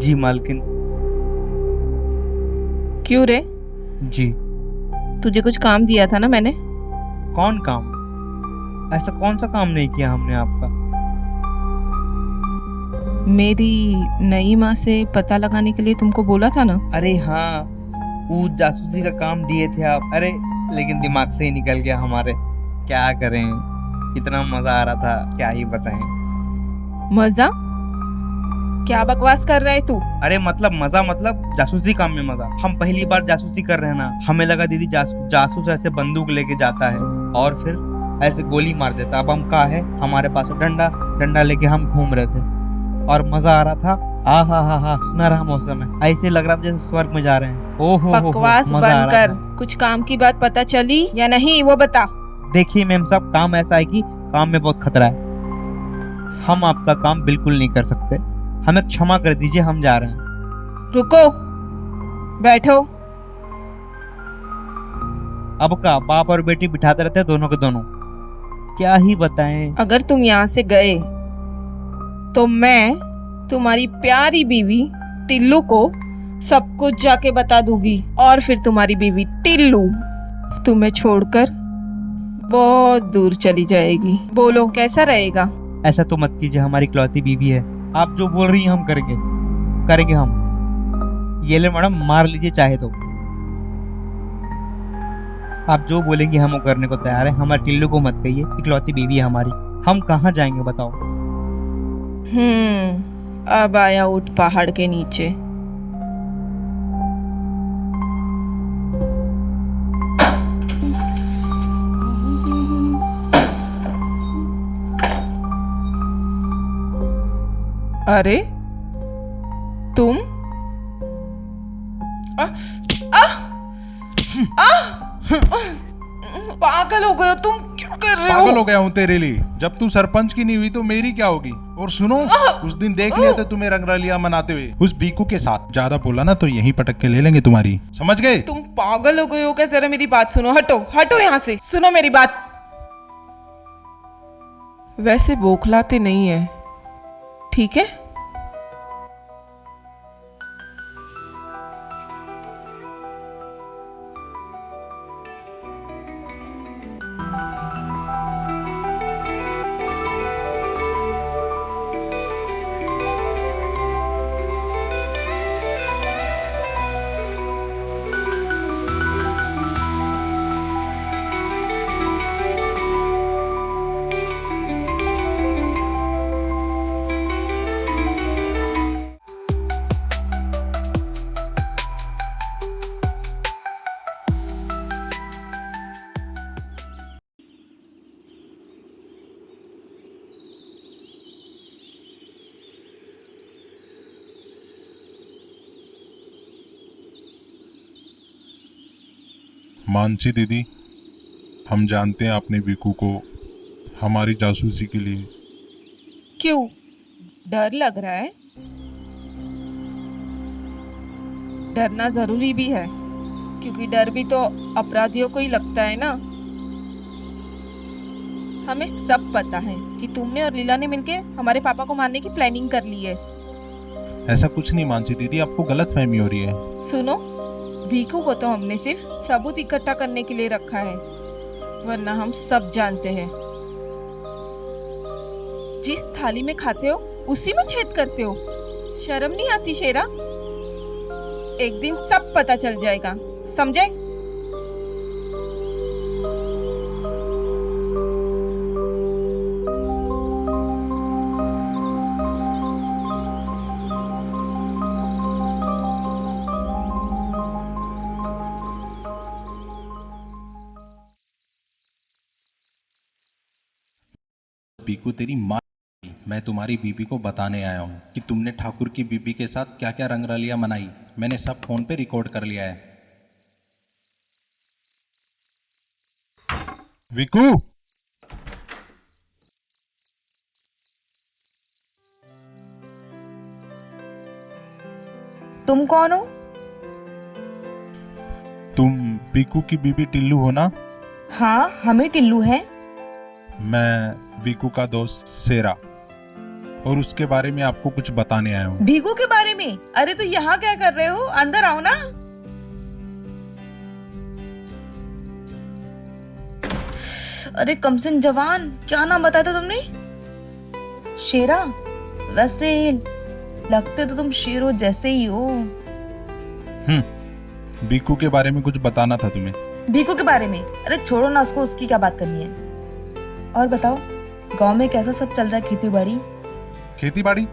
जी मालकिन। क्यों रे? जी। तुझे कुछ काम दिया था ना मैंने। कौन काम? ऐसा कौन सा काम नहीं किया हमने आपका? मेरी नई माँ से पता लगाने के लिए तुमको बोला था ना। अरे हाँ, वो जासूसी का काम दिए थे आप। अरे लेकिन दिमाग से ही निकल गया हमारे। क्या करें, इतना मजा आ रहा था, क्या ही बताएं। मजा? क्या बकवास कर रहा है तू? अरे मतलब मजा, मतलब जासूसी काम में मजा। हम पहली बार जासूसी कर रहे हैं ना, हमें लगा दीदी जासूस ऐसे बंदूक लेके जाता है और फिर ऐसे गोली मार देता। अब हम कहा है, हमारे पास डंडा लेके हम घूम रहे थे और मजा आ रहा था। हा, सुनहरा मौसम है, ऐसे लग रहा था जैसे स्वर्ग में जा रहे हैं। ओहो बकवास मजा आ बंद रहा कर। था। कुछ काम की बात पता चली या नहीं वो बता। देखिए मैम साहब, काम ऐसा है कि काम में बहुत खतरा है। हम आपका काम बिल्कुल नहीं कर सकते, हमें क्षमा कर दीजिए, हम जा रहे हैं। रुको, बैठो। अब का बाप और बेटी बिठाते रहते हैं दोनों के दोनों, क्या ही बताएं। अगर तुम यहाँ से गए तो मैं तुम्हारी प्यारी बीवी टिल्लू को सब कुछ जाके बता दूंगी और फिर तुम्हारी बीवी टिल्लू तुम्हें छोड़कर बहुत दूर चली जाएगी। बोलो कैसा रहेगा? ऐसा तो मत कीजिए, हमारी इकलौती बीवी है। आप जो बोल रही हैं हम करेंगे हम। ये ले मैडम, मार लीजिए चाहे तो। आप जो बोलेंगे हम वो करने को तैयार है। हमारे टिल्लू को मत कहिए, इकलौती बीवी है हमारी। हम कहाँ जाएंगे बताओ? अब आया ऊंट पहाड़ के नीचे। अरे तुम पागल हो गए हो तुम? क्या कर रहे हो? पागल हो गया हूँ तेरे लिए। जब तू सरपंच की नहीं हुई तो मेरी क्या होगी? और सुनो, उस दिन देख लिया था तुम्हें रंगरलिया मनाते हुए उस बीकू के साथ। ज्यादा बोला ना तो यहीं पटक के ले लेंगे तुम्हारी, समझ गए? तुम पागल हो गए हो क्या? जरा मेरी बात सुनो। हटो यहाँ से, सुनो मेरी बात। वैसे बौखलाते नहीं है, ठीक है? मानसी दीदी, हम जानते हैं आपने बीकू को हमारी जासूसी के लिए। क्यों डर लग रहा है? डरना जरूरी भी है, क्योंकि डर भी तो अपराधियों को ही लगता है ना। हमें सब पता है कि तुमने और लीला ने मिलके हमारे पापा को मारने की प्लानिंग कर ली है। ऐसा कुछ नहीं मानसी दीदी, आपको गलतफहमी हो रही है। सुनो, भीखू को तो हमने सिर्फ सबूत इकट्ठा करने के लिए रखा है, वरना हम सब जानते हैं जिस थाली में खाते हो उसी में छेद करते हो। शर्म नहीं आती शेरा? एक दिन सब पता चल जाएगा, समझे? बीकू तेरी माँ, मैं तुम्हारी बीबी को बताने आया हूँ कि तुमने ठाकुर की बीबी के साथ क्या क्या रंगरलियां मनाई। मैंने सब फोन पे रिकॉर्ड कर लिया है। विकू, तुम कौन हो? तुम बीकू की बीबी टिल्लू हो ना? हाँ, हम ही टिल्लू हैं। मैं बीकू का दोस्त शेरा। और उसके बारे में आपको कुछ बताने आया हूँ। भीगू के बारे में? अरे तो यहाँ क्या कर रहे हो? अंदर आओ ना। अरे कमसिन जवान, क्या नाम बताया था तुमने? शेरा? वैसे लगते तो तुम शेरों जैसे ही हो। बीकू के बारे में कुछ बताना था तुम्हें। भीकू के बारे में? अरे छोड़ो ना उसको, उसकी क्या बात करनी है। और बताओ, गांव में कैसा सब चल रहा है? खेती बाड़ी? खेती बाड़ी?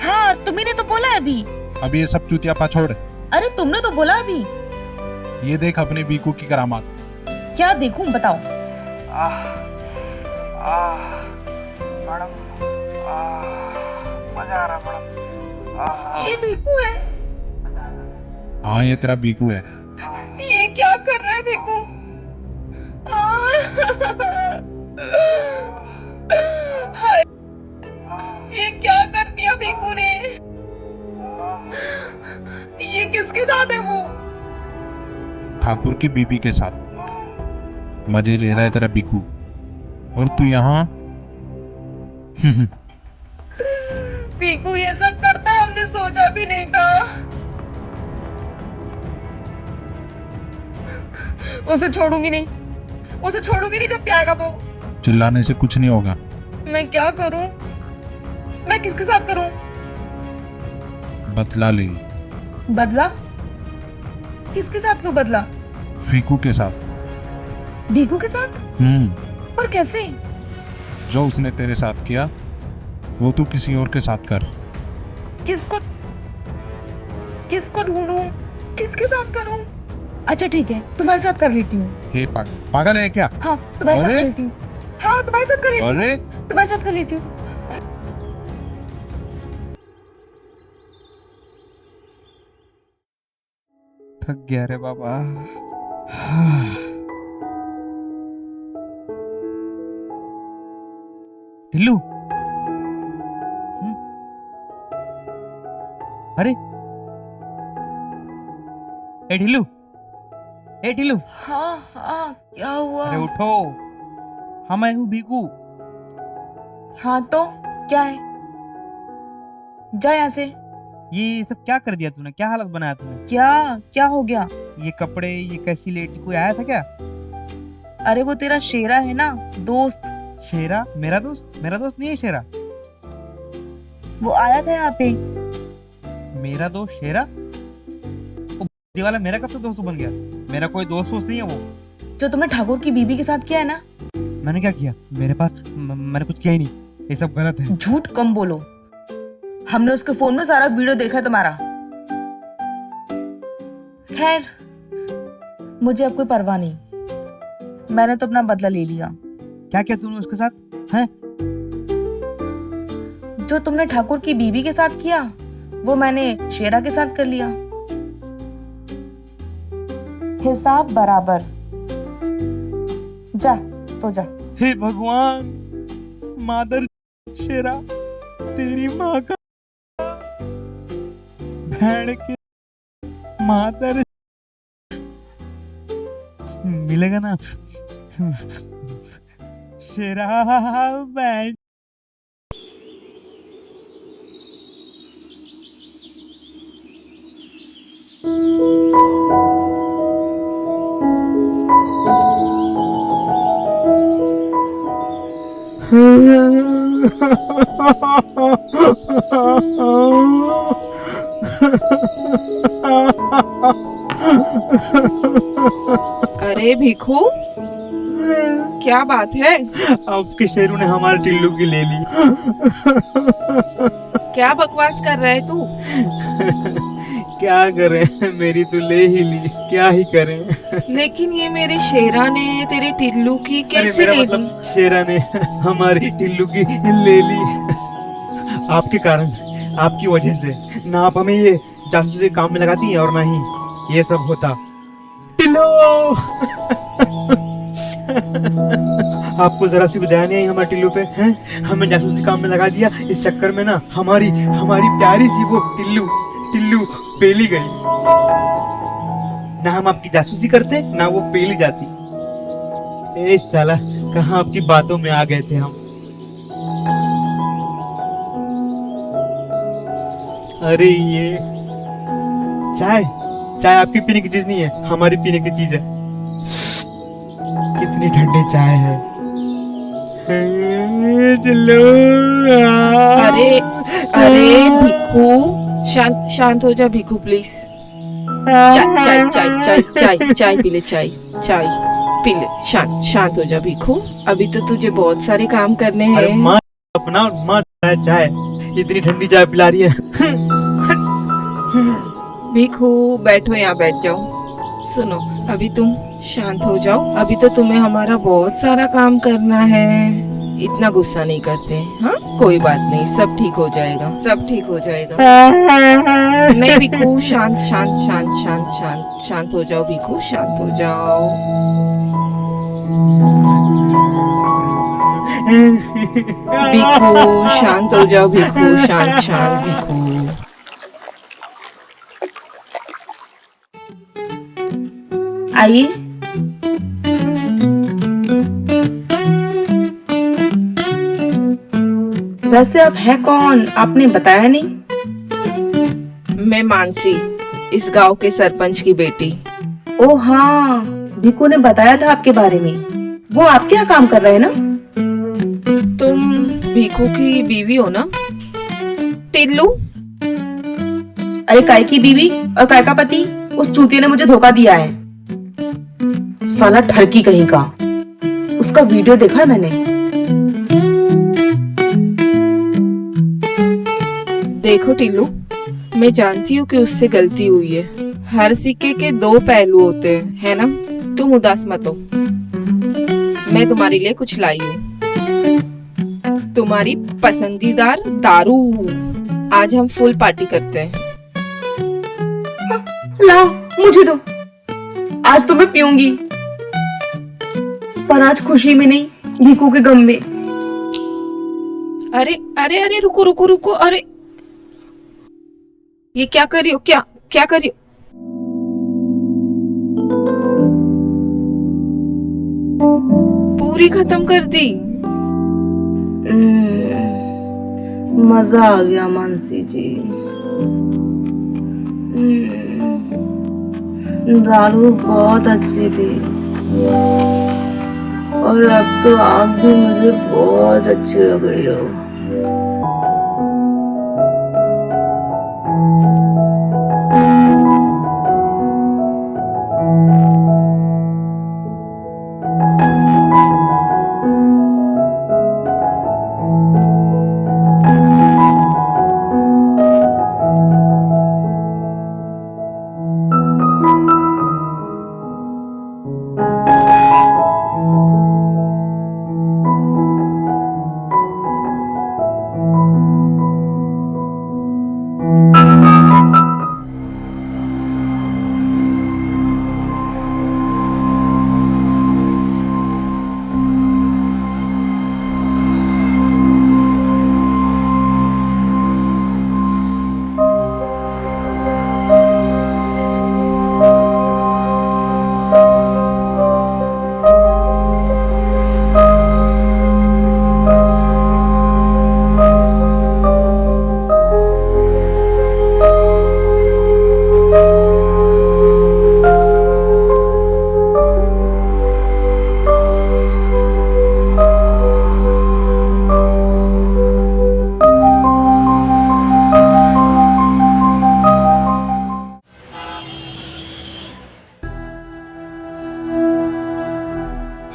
हाँ, तुम्ही तो बोला है अभी। अब ये सब चूतियापा छोड़, अरे तुमने तो बोला अभी। ये देख अपने बीकू की करामात। क्या देखूं, बताओ। मैडम मजा आ रहा मैडम। ये भीकू है? हाँ ये तेरा बीकू है। ये क्या कर रहा है भीकू? हाय, ये क्या कर दिया भीकू ने? ये किसके साथ है वो? ठाकुर की बीबी के साथ मजे ले रहा है तेरा बीकू, और तू यहाँ। भीकू ये सब करता है, हमने सोचा भी नहीं था। उसे छोड़ूंगी नहीं, उसे छोड़ूंगी नहीं जब प्याएगा वो। चिल्लाने से कुछ नहीं होगा। मैं क्या करूं? मैं किसके साथ करूं? बदला ले। बदला? किसके साथ को बदला? फीकू के साथ। भीकू के साथ? और कैसे? जो उसने तेरे साथ किया वो तू किसी और के साथ कर। किसको किसको ढूंढूं? किसके साथ करूं? अच्छा ठीक है, तुम्हारे साथ कर लेती हूँ। हे पागल है क्या? हाँ तुम्हारे साथ अरे? कर लेती हूँ। हाँ तुम्हारे साथ कर लेती हूँ। अरे तुम्हारे साथ कर लेती हूँ। थक गया रे बाबा। टिल्लू, अरे ए ढिल्लू, ए ढिल्लू, हाँ हाँ, क्या हुआ? अरे उठो। हाँ मैं हूँ भीकू। हाँ तो क्या है? जा यहाँ से। ये सब क्या कर दिया तूने? क्या हालत बनाया तूने? क्या क्या हो गया? ये कपड़े, ये कैसी लेटी? कोई आया था क्या? अरे वो तेरा शेरा है ना, दोस्त, शेरा? मेरा दोस्त? मेरा दोस्त नहीं है शेरा। वो आया था यहाँ पे। मेरा दोस्त शेरा? वो ये वाला मेरा कब से दोस्त बन गया? मेरा कोई दोस्त नहीं है वो। जो तुमने ठाकुर की बीबी के साथ किया है ना। मैंने क्या किया? मेरे पास मैंने कुछ किया ही नहीं। ये सब गलत है। झूठ कम बोलो, हमने उसके फोन में सारा वीडियो देखा है तुम्हारा। खैर मुझे अब कोई परवाह नहीं, मैंने तो अपना बदला ले लिया। क्या किया तूने उसके साथ? हैं? जो तुमने ठाकुर की बीबी के साथ किया वो मैंने शेरा के साथ कर लिया। हिसाब बराबर। जा सो जा। हे भगवान, मादर शेरा, तेरी माँ का भैंड के मादर मिलेगा ना शेरा भैंड। अरे भिखू, क्या बात है? आपके शेरू ने हमारे टिल्लू की ले ली। क्या बकवास कर रहा है तू? क्या करें, मेरी तो ले ही ली, क्या ही करें। लेकिन ये मेरे शेरा ने तेरे टिल्लू की अरे कैसे मेरा ले ली? मतलब शेरा ने हमारी टिल्लू की ले ली। आपके कारण, आपकी वजह से। ना आप हमें ये जासूसी काम में लगाती हैं और ना ही ये सब होता। टिल्लू आपको जरा सी भी दया नहीं आई हमारे टिल्लू पे? हैं? हमें जासूसी काम में लगा दिया। इस चक्कर में ना हमारी प्यारी सी वो टिल्लू पेली गई। ना हम आपकी जासूसी करते, ना वो पेली जाती। ए साला, कहाँ आपकी बातों में आ गए थे हम। अरे ये चाय चाय आपकी पीने की चीज नहीं है, हमारी पीने की चीज है। कितनी ठंडी चाय है। टिल्लू अरे अरे भिखू, शांत शांत हो जा भिखू प्लीज। चाय चाय चाय चाय चाय चाय पी ले, चाय चाय पी ले। शांत शांत हो जा भिखू, अभी तो तुझे बहुत सारे काम करने अरे हैं। माँ अपना माँ चाय चाय, इतनी ठंडी चाय पिला रही है। भिखू बैठो, यहाँ बैठ जाओ। सुनो, अभी तुम शांत हो जाओ, अभी तो तुम्हें हमारा बहुत सारा काम करना है। इतना गुस्सा नहीं करते, हाँ कोई बात नहीं, सब ठीक हो जाएगा, सब ठीक हो जाएगा। नहीं भिखू, शांत शांत शांत शांत शांत शांत हो जाओ भिखू, शांत हो जाओ। भिखू शांत हो जाओ, भिखू शांत शांत भिखू। आइए। वैसे आप हैं कौन, आपने बताया नहीं। मैं मानसी, इस गांव के सरपंच की बेटी। ओ हाँ, भिकू ने बताया था आपके बारे में। वो आपके यहाँ काम कर रहे हैं ना। तुम भिखू की बीवी हो ना, टिल्लू? अरे काय की बीवी और काय का पति, उस चूतिया ने मुझे धोखा दिया है। साला ठरकी कहीं का। उसका वीडियो देखा है मैंने। देखो टिल्लू, मैं जानती हूँ कि उससे गलती हुई है। हर सिक्के के दो पहलू होते हैं, है ना? तुम उदास मत हो, मैं तुम्हारे लिए कुछ लाई हूँ। तुम्हारी पसंदीदार दारू। आज हम फुल पार्टी करते हैं। लाओ मुझे दो, आज तो मैं पीऊंगी, पर आज खुशी में नहीं, भिकू के गम में। अरे अरे अरे रुको रुको रुको, अरे ये क्या कर रही हो? क्या क्या कर रही हो? पूरी खत्म कर दी। मजा आ गया मानसी जी। दारू बहुत अच्छी थी, और अब तो आप भी मुझे बहुत अच्छी लग रही हो।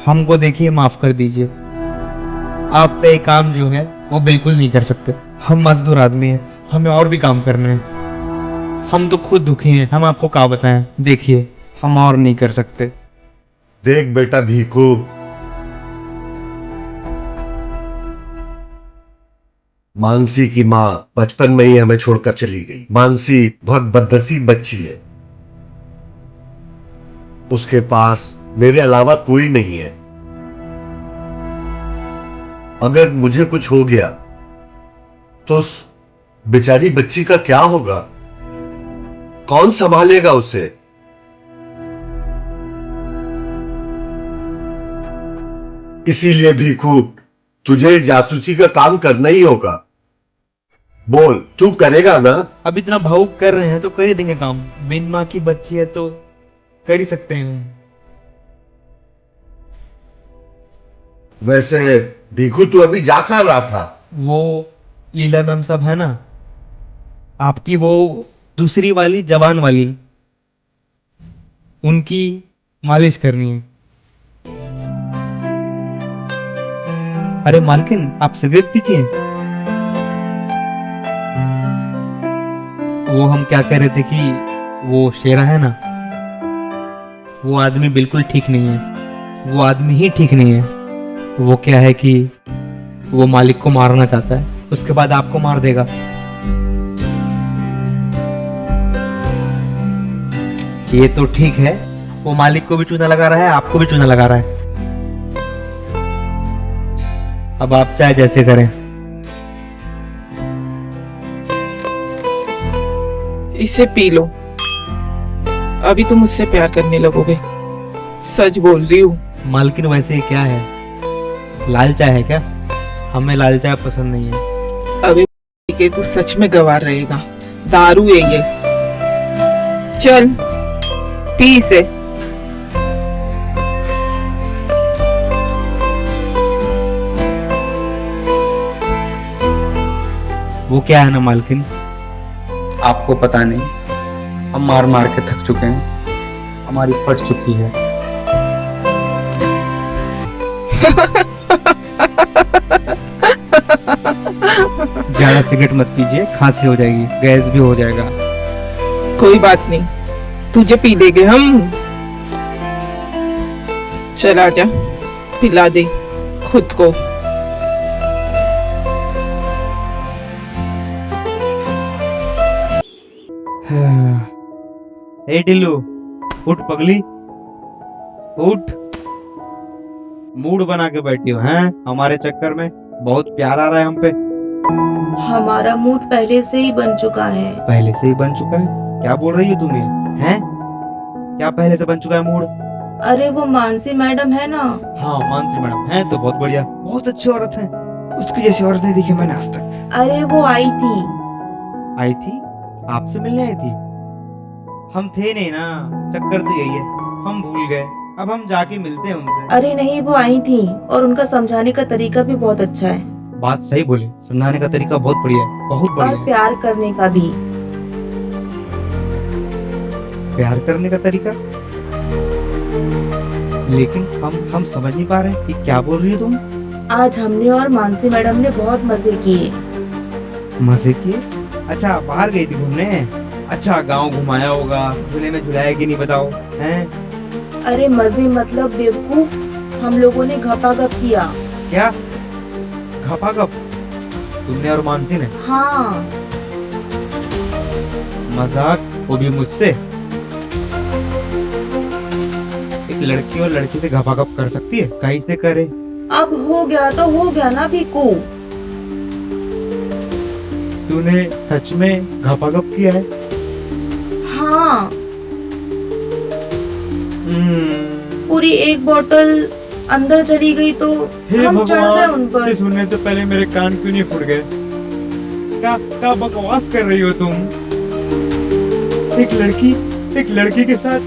हमको देखिए माफ कर दीजिए, आप पे काम जो है वो बिल्कुल नहीं कर सकते। हम मजदूर आदमी हैं, हमें और भी काम करने हैं। हम तो खुद दुखी हैं, हम आपको क्या बताएं। देखिए हम और नहीं कर सकते। देख बेटा भीखू, मानसी की माँ बचपन में ही हमें छोड़कर चली गई। मानसी बहुत बदनसीब बच्ची है, उसके पास मेरे अलावा कोई नहीं है। अगर मुझे कुछ हो गया तो उस बेचारी बच्ची का क्या होगा? कौन संभालेगा उसे? इसीलिए भीखू, तुझे जासूसी का काम करना ही होगा। बोल, तू करेगा ना? अब इतना भावुक कर रहे हैं तो कर ही देंगे काम। बिन माँ की बच्ची है तो कर ही सकते हैं। वैसे भीखू, तू अभी जा कहाँ रहा था? वो लीला मैम सब है ना, आपकी वो दूसरी वाली जवान वाली, उनकी मालिश करनी है। अरे मालकिन, आप सिगरेट पीती हैं? वो हम क्या कह रहे थे कि वो शेरा है ना, वो आदमी बिल्कुल ठीक नहीं है। वो आदमी ही ठीक नहीं है। वो क्या है कि वो मालिक को मारना चाहता है, उसके बाद आपको मार देगा। ये तो ठीक है, वो मालिक को भी चूना लगा रहा है, आपको भी चूना लगा रहा है। अब आप चाहे जैसे करें। इसे पी लो, अभी तुम मुझसे प्यार करने लगोगे। सच बोल रही हूँ। मालकिन वैसे क्या है, लाल चाय है क्या? हमें लाल चाय पसंद नहीं है। अभी के तू सच में गवार रहेगा। दारू है ये। चल पी इसे। वो क्या है ना मालकिन, आपको पता नहीं, हम मार मार के थक चुके हैं, हमारी फट चुकी है। ज्यादा सिगरेट मत पीजिए, खांसी हो जाएगी, गैस भी हो जाएगा। कोई बात नहीं, तुझे पी देंगे हम। चल आजा, पिला दे खुद को। ए टिल्लू, उठ पगली, उठ। मूड बना के बैठी हो हैं हमारे चक्कर में? बहुत प्यार आ रहा है हम पे। हमारा मूड पहले से ही बन चुका है। पहले से ही बन चुका है? क्या बोल रही हो तुम ये? हैं? क्या पहले से बन चुका है मूड? अरे वो मानसी मैडम है ना, हाँ मानसी मैडम है तो बहुत बढ़िया, बहुत अच्छी औरत है। उसकी जैसी औरत नहीं देखी मैंने आज तक। अरे वो आई थी। आई थी? आपसे मिलने आई थी? हम थे नहीं ना, चक्कर तो यही है, हम भूल गए। अब हम जाके मिलते हैं उनसे। अरे नहीं, वो आई थी और उनका समझाने का तरीका भी बहुत अच्छा है। बात सही बोली, समझाने का तरीका बहुत बढ़िया है, बहुत और बढ़िया है। प्यार करने का भी। प्यार करने का तरीका? लेकिन हम समझ नहीं पा रहे कि क्या बोल रही हो तुम। आज हमने और मानसी मैडम ने बहुत मजे किए। मजे किए? अच्छा, बाहर गई थी घूमने? अच्छा, गांव घुमाया होगा, झूले में झुलाया कि नहीं बताओ हैं? अरे मजे मतलब बेवकूफ, हम लोगों ने घपाघप किया। क्या घपाघप? तुमने और मानसी ने? हाँ। मजाक, वो भी मुझसे? एक लड़की और लड़की से घपाघप कर सकती है? कैसे करे? अब हो गया तो हो गया ना भीकू। तूने सच में घपाघप किया है? हाँ, हम्म। पूरी एक बोतल अंदर चली गई तो हे हम चढ़ गए उन भगवान, पर। ये सुनने से पहले मेरे कान क्यों नहीं फूट गए? क्या बकवास कर रही हो तुम? एक लड़की के साथ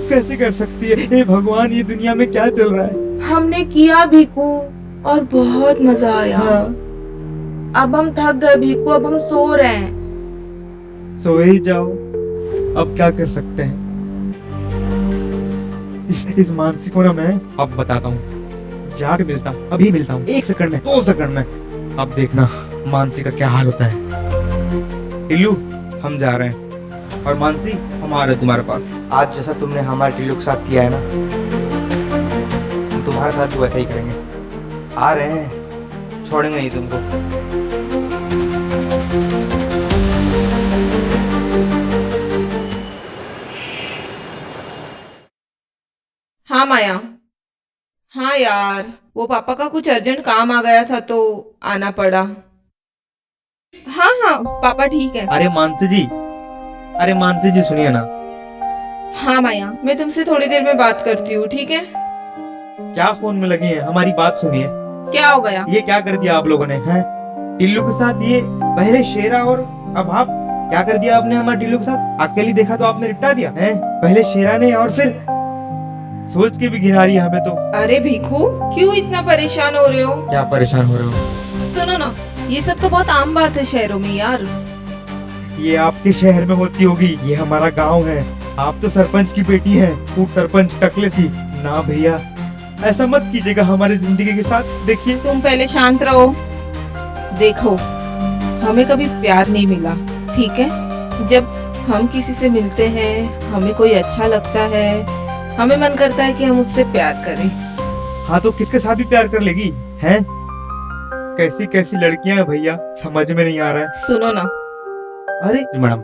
कैसे कर सकती है? हे भगवान, ये दुनिया में क्या चल रहा है? हमने किया भीकू और बहुत मजा आया। हाँ। अब हम थक गए भीकू, अब हम सो रहे हैं। सो ही जाओ, अब क्या कर सकते हैं? इस मानसी को ना मैं अब बताता हूँ, जाके मिलता हूँ, अभी मिलता हूँ, 1 सेकंड में, 2 सेकंड में। अब देखना मानसी का क्या हाल होता है। टिल्लू, हम जा रहे हैं, और मानसी हम आ रहे हैं तुम्हारे पास। आज जैसा तुमने हमारे टिल्लू के साथ किया है ना, हम तुम्हारे साथ भी वैसा ही करेंगे। आ रहे हैं, छोड़ेंगे नहीं तुमको। हाँ माया। हाँ यार, वो पापा का कुछ अर्जेंट काम आ गया था तो आना पड़ा। हाँ हाँ, पापा ठीक है। अरे मानसी जी सुनिए ना। हाँ माया, मैं तुमसे थोड़ी देर में बात करती हूँ, ठीक है? क्या फोन में लगी हैं? हमारी बात सुनिए। क्या हो गया? ये क्या कर दिया आप लोगों ने? हैं? टिल्लू के साथ ये पहले शेरा और अब आप क्या कर दिया आपने हमारे टिल्लू के साथ? अकेली देखा तो आपने निपटा दिया हैं? पहले शेरा ने और फिर सोच के भी घिना रही है हमें तो। अरे भिखू, क्यों इतना परेशान हो रहे हो? क्या परेशान हो रहे हो? सुनो ना, ये सब तो बहुत आम बात है शहरों में यार। ये आपके शहर में होती होगी, ये हमारा गांव है। आप तो सरपंच की बेटी हैं, उप सरपंच टकले की। ना भैया, ऐसा मत कीजिएगा हमारी जिंदगी के साथ। देखिए, तुम पहले शांत रहो। देखो, हमें कभी प्यार नहीं मिला, ठीक है? जब हम किसी से मिलते हैं, हमें कोई अच्छा लगता है, हमें मन करता है कि हम उससे प्यार करें। हाँ तो किसके साथ भी प्यार कर लेगी हैं? कैसी कैसी लड़कियां हैं भैया, समझ में नहीं आ रहा है। सुनो ना, अरे मैडम,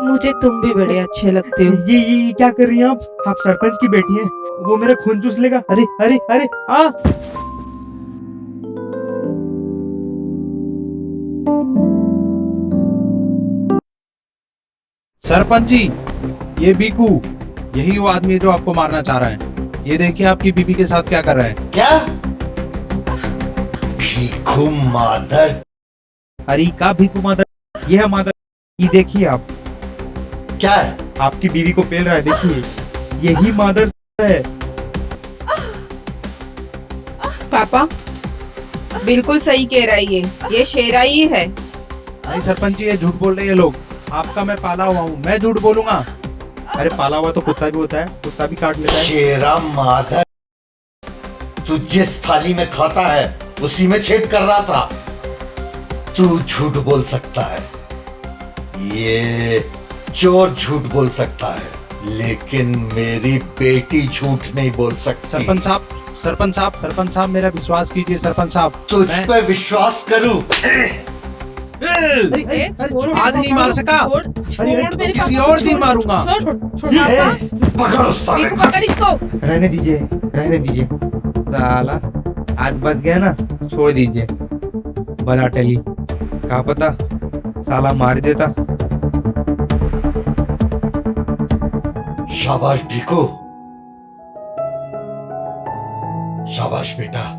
मुझे तुम भी बड़े अच्छे लगते हो। ये क्या कर रही हैं आप? आप सरपंच की बेटी हैं, वो मेरा खून चूस लेगा। अरे अरे अरे आ! सरपंच जी, ये बीकू, यही वो आदमी है जो आपको मारना चाह रहा है। ये देखिए आपकी बीबी के साथ क्या कर रहा है। क्या? भीखू मादर! अरे का भीखू मादर, ये है मादर। ये देखिए आप, क्या है? आपकी बीवी को पेल रहा है, देखिए। यही मादर है। पापा बिल्कुल सही कह रहा है, ये शेरा ही है। नहीं सरपंच जी, ये झूठ बोल रहे हैं लोग। आपका मैं पाला हुआ हूँ, मैं झूठ बोलूंगा? अरे पाला हुआ तो कुत्ता भी होता है, कुत्ता भी काट लेता है। शेरा मादर! तू जिस थाली में खाता है उसी में छेद कर रहा था। तू झूठ बोल सकता है, ये चोर झूठ बोल सकता है, लेकिन मेरी बेटी झूठ नहीं बोल सकती। सरपंच साहब, सरपंच साहब, सरपंच साहब, मेरा विश्वास कीजिए सरपंच साहब। तुझ पे विश्वास करूं? ए, छोड़, आज नहीं मार सका, छोड़ मेरे किसी पापा को, और दिन छोड़, मारूंगा। छोड़ पापा, पकड़ो साले भिखू को। पकड़ इसको। रहने दीजिए, रहने दीजिए। साला आज बच गया ना, छोड़ दीजिए। भला टली, क्या पता साला मार देता। शाबाश भीखू, शाबाश बेटा।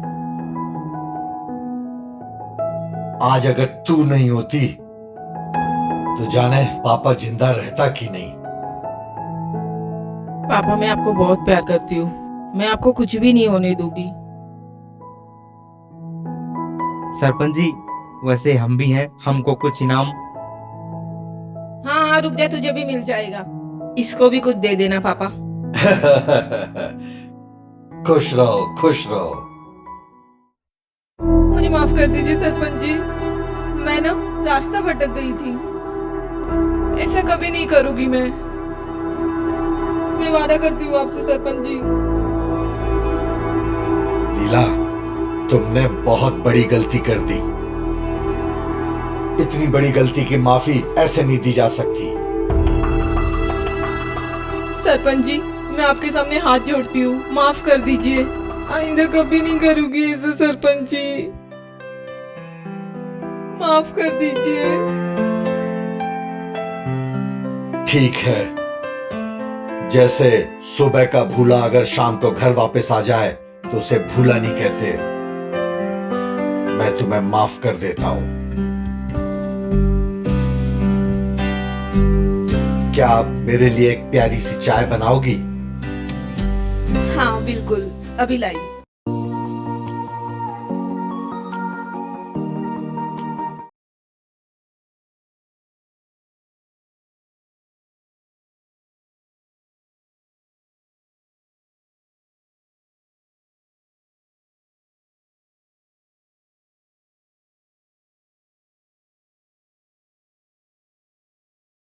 आज अगर तू नहीं होती तो जाने पापा जिंदा रहता कि नहीं। पापा मैं आपको बहुत प्यार करती हूँ, मैं आपको कुछ भी नहीं होने दूंगी। सरपंच जी, वैसे हम भी हैं, हमको कुछ इनाम? हाँ रुक जा, तुझे भी मिल जाएगा। इसको भी कुछ दे देना पापा। खुश रहो, खुश रहो। मुझे माफ कर दीजिए सरपंच जी, मैं ना रास्ता भटक गई थी। ऐसा कभी नहीं करूंगी मैं वादा करती हूँ आपसे सरपंच जी। लीला, तुमने बहुत बड़ी गलती कर दी। इतनी बड़ी गलती की माफी ऐसे नहीं दी जा सकती। सरपंच जी, मैं आपके सामने हाथ जोड़ती हूँ, माफ कर दीजिए। आइंदा कभी नहीं करूंगी ऐसे सरपंच जी, माफ कर दीजिए। ठीक है, जैसे सुबह का भूला अगर शाम को घर वापस आ जाए तो उसे भूला नहीं कहते। मैं तुम्हें माफ कर देता हूं। क्या आप मेरे लिए एक प्यारी सी चाय बनाओगी? हाँ बिल्कुल, अभी लाई।